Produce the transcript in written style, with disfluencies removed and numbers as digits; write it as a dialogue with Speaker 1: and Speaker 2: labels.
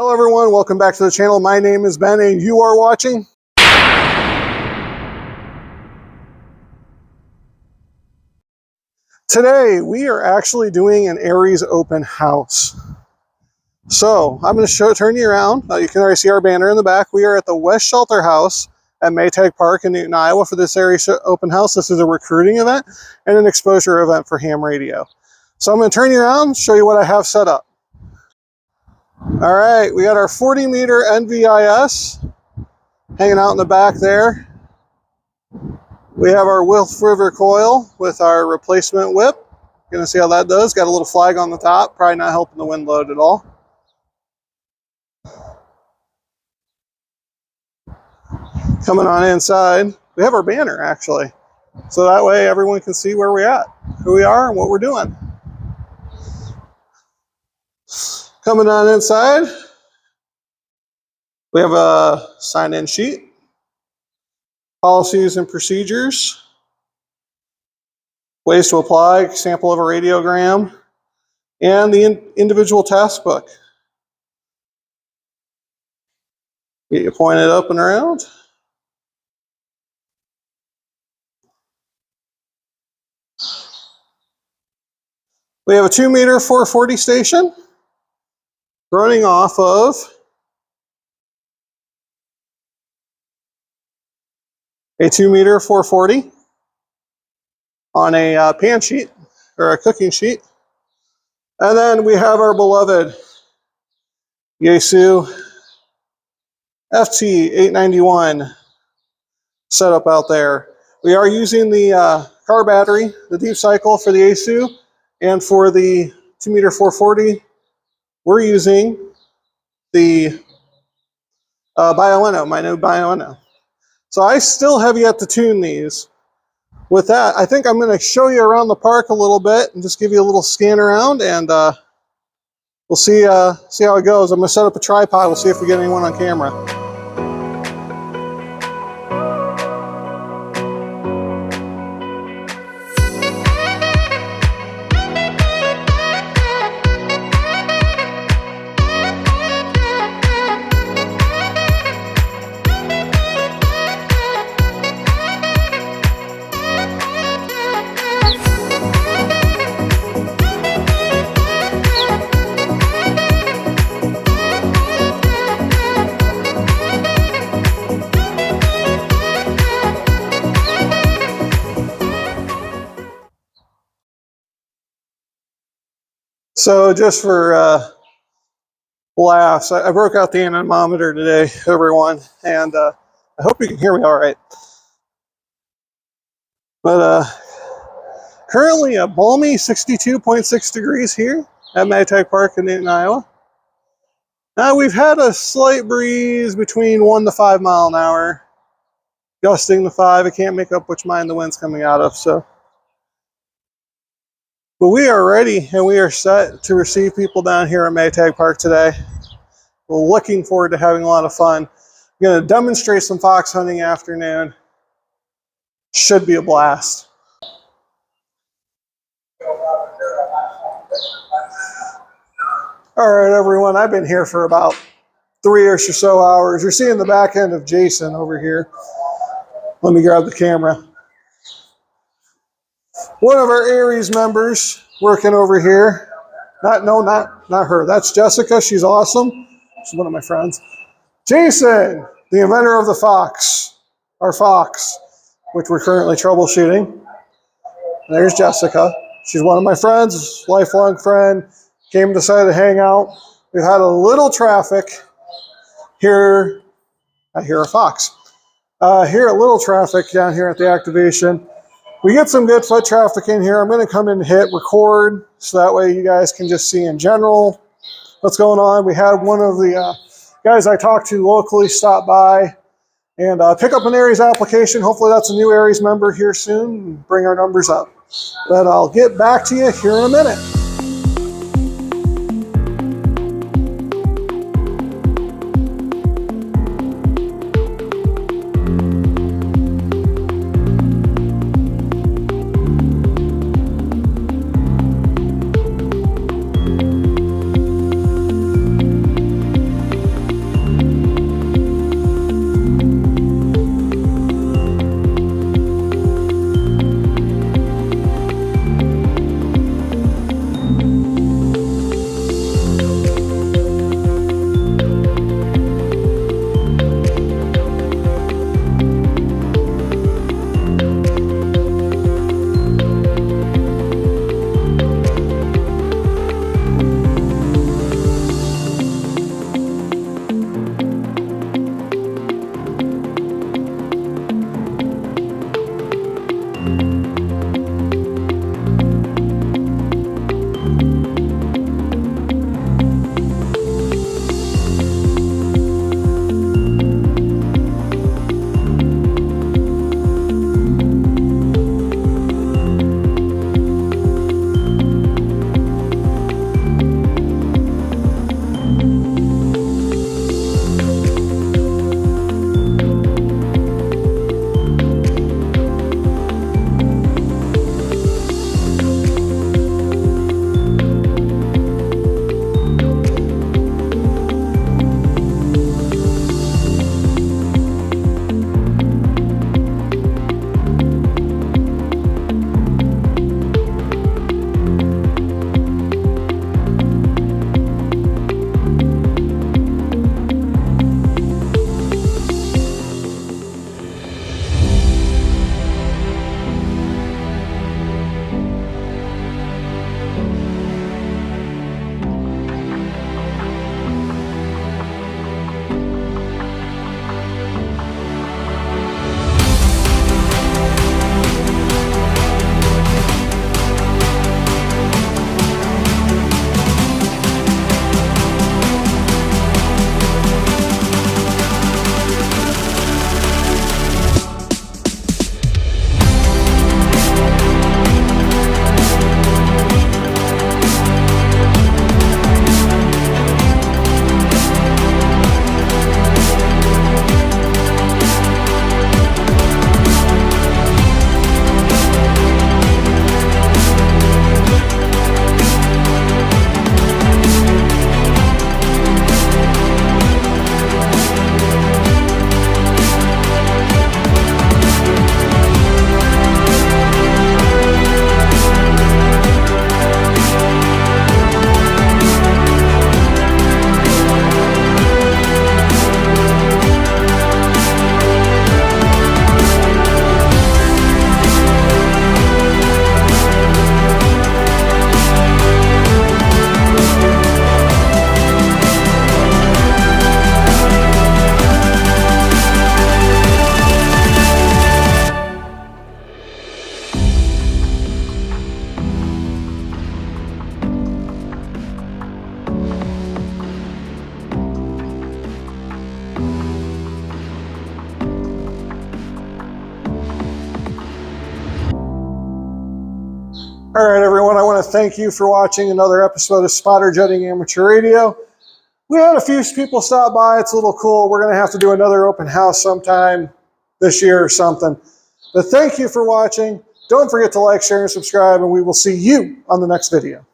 Speaker 1: Hello everyone, welcome back to the channel. My name is Ben and you are watching Today we are actually doing an ARES open house. So I'm going to turn you around. You can already see our banner in the back. We are at the West Shelter House at Maytag Park in Newton, Iowa for this ARES open house. This is a recruiting event and an exposure event for ham radio. So I'm going to turn you around, show you what I have set up. All right, we got our 40 meter NVIS hanging out in the back there. We have our River coil with our replacement whip. Gonna see how that does. Got a little flag on the top, probably not helping the wind load at all. Coming on inside, we have our banner actually. So that way everyone can see where we're at, who we are and what we're doing. Coming on inside, we have a sign-in sheet, policies and procedures, ways to apply, sample of a radiogram, and the individual task book. Get you pointed up and around. We have a 2 meter 440 station running off of a 2 meter 440 on a pan sheet or a cooking sheet. And then we have our beloved Yaesu FT891 setup out there. We are using the car battery, the deep cycle for the Yaesu, and for the 2 meter 440, we're using the my new Baofeng. So I still have yet to tune these. With that, I think I'm going to show you around the park a little bit and just give you a little scan around, and we'll see how it goes. I'm going to set up a tripod. We'll see if we get anyone on camera. So just for laughs, I broke out the anemometer today, everyone, and I hope you can hear me all right. But currently a balmy 62.6 degrees here at Maytag Park in Newton, Iowa. Now we've had a slight breeze between 1 to 5 miles an hour, gusting to 5. I can't make up which mine the wind's coming out of, so. But we are ready and we are set to receive people down here at Maytag Park today. We're looking forward to having a lot of fun. I'm going to demonstrate some fox hunting afternoon. Should be a blast. All right, everyone, I've been here for about 3-ish or so hours. You're seeing the back end of Jason over here. Let me grab the camera. One of our ARES members working over here. Not her. That's Jessica. She's awesome. She's one of my friends. Jason, the inventor of the fox, our fox, which we're currently troubleshooting. And there's Jessica. She's one of my friends, lifelong friend. Came decided to hang out. We've had a little traffic here. I hear a fox. Here a little traffic down here at the activation. We get some good foot traffic in here. I'm going to come in and hit record so that way you guys can just see in general what's going on. We had one of the guys I talked to locally stop by and pick up an ARES application. Hopefully that's a new ARES member here soon and bring our numbers up. But I'll get back to you here in a minute. All right, everyone, I want to thank you for watching another episode of Spotter Jetting Amateur Radio. We had a few people stop by. It's a little cool. We're going to have to do another open house sometime this year or something. But thank you for watching. Don't forget to like, share, and subscribe, and we will see you on the next video.